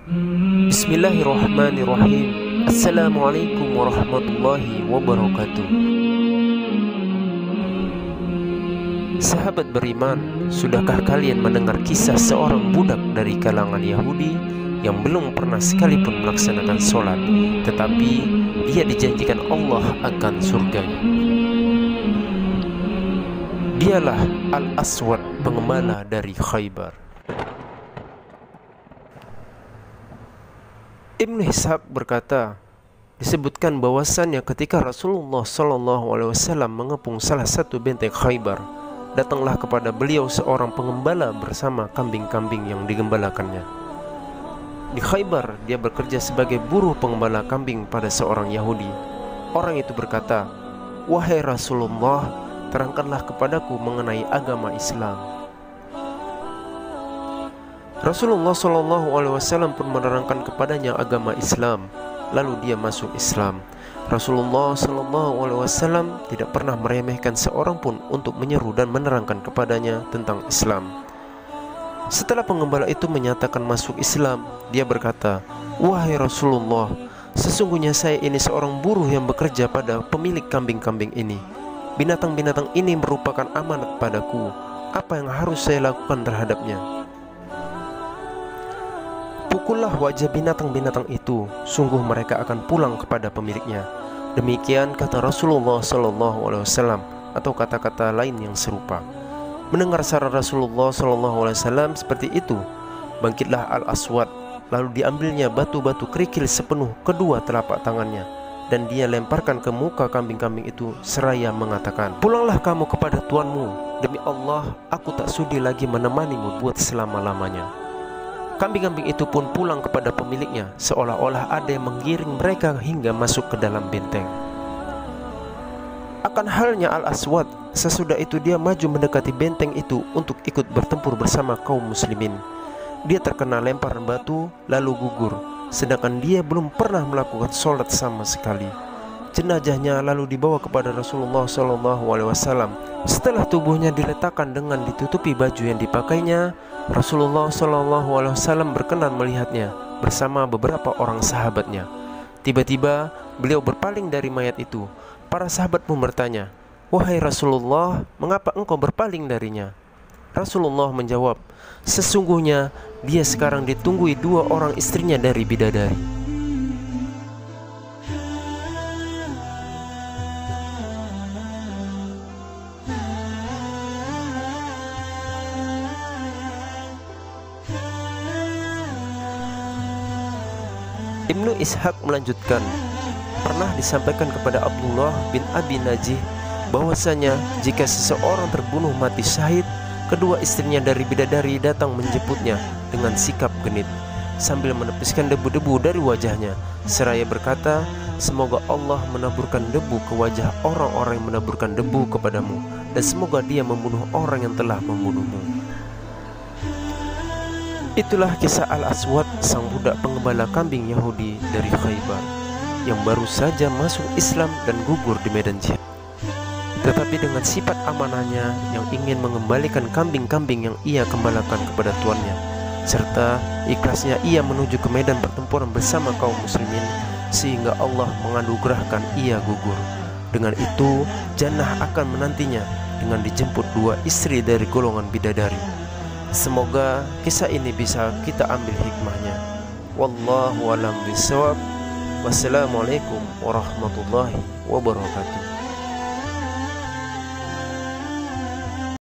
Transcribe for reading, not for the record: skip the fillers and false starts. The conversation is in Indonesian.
Bismillahirrahmanirrahim. Assalamualaikum warahmatullahi wabarakatuh. Sahabat beriman, sudahkah kalian mendengar kisah seorang budak dari kalangan Yahudi yang belum pernah sekalipun melaksanakan sholat, tetapi dia dijanjikan Allah akan surganya? Dialah Al-Aswad, pengembala dari Khaybar. Ibnu Ishaq berkata, disebutkan bahwasannya ketika Rasulullah SAW mengepung salah satu benteng Khaybar, datanglah kepada beliau seorang pengembala bersama kambing-kambing yang digembalakannya. Di Khaybar, dia bekerja sebagai buruh pengembala kambing pada seorang Yahudi. Orang itu berkata, "Wahai Rasulullah, terangkanlah kepadaku mengenai agama Islam." Rasulullah SAW pun menerangkan kepadanya agama Islam. Lalu dia masuk Islam. Rasulullah SAW tidak pernah meremehkan seorang pun untuk menyeru dan menerangkan kepadanya tentang Islam. Setelah pengembala itu menyatakan masuk Islam, dia berkata, "Wahai Rasulullah, sesungguhnya saya ini seorang buruh yang bekerja pada pemilik kambing-kambing ini. Binatang-binatang ini merupakan amanat padaku. Apa yang harus saya lakukan terhadapnya?" "Pukullah wajah binatang-binatang itu, sungguh mereka akan pulang kepada pemiliknya." Demikian kata Rasulullah SAW, atau kata-kata lain yang serupa. Mendengar saran Rasulullah SAW seperti itu, bangkitlah Al-Aswad, lalu diambilnya batu-batu kerikil sepenuh kedua telapak tangannya, dan dia lemparkan ke muka kambing-kambing itu seraya mengatakan, "Pulanglah kamu kepada tuanmu. Demi Allah, aku tak sudi lagi menemanimu buat selama-lamanya." Kambing-kambing itu pun pulang kepada pemiliknya, seolah-olah ada yang menggiring mereka hingga masuk ke dalam benteng. Akan halnya Al-Aswad, sesudah itu dia maju mendekati benteng itu untuk ikut bertempur bersama kaum muslimin. Dia terkena lemparan batu lalu gugur, sedangkan dia belum pernah melakukan sholat sama sekali. Jenazahnya lalu dibawa kepada Rasulullah SAW. Setelah tubuhnya diletakkan dengan ditutupi baju yang dipakainya, Rasulullah SAW berkenan melihatnya bersama beberapa orang sahabatnya. Tiba-tiba beliau berpaling dari mayat itu. Para sahabat pun bertanya, "Wahai Rasulullah, mengapa engkau berpaling darinya?" Rasulullah menjawab, "Sesungguhnya dia sekarang ditunggui dua orang istrinya dari bidadari." Ibnu Ishaq melanjutkan, pernah disampaikan kepada Abdullah bin Abi Najih bahwasanya jika seseorang terbunuh mati syahid, kedua istrinya dari bidadari datang menjemputnya dengan sikap genit sambil menepiskan debu-debu dari wajahnya seraya berkata, "Semoga Allah menaburkan debu ke wajah orang-orang yang menaburkan debu kepadamu, dan semoga dia membunuh orang yang telah membunuhmu." Itulah kisah Al-Aswad, sang budak pengembala kambing Yahudi dari Khaybar yang baru saja masuk Islam dan gugur di medan jihad. Tetapi dengan sifat amanahnya yang ingin mengembalikan kambing-kambing yang ia gembalakan kepada tuannya, serta ikhlasnya ia menuju ke medan pertempuran bersama kaum muslimin, sehingga Allah menganugerahkan ia gugur. Dengan itu, jannah akan menantinya dengan dijemput dua istri dari golongan bidadari. Semoga kisah ini bisa kita ambil hikmahnya. Wallahu a'lam bishawab. Wassalamualaikum warahmatullahi wabarakatuh.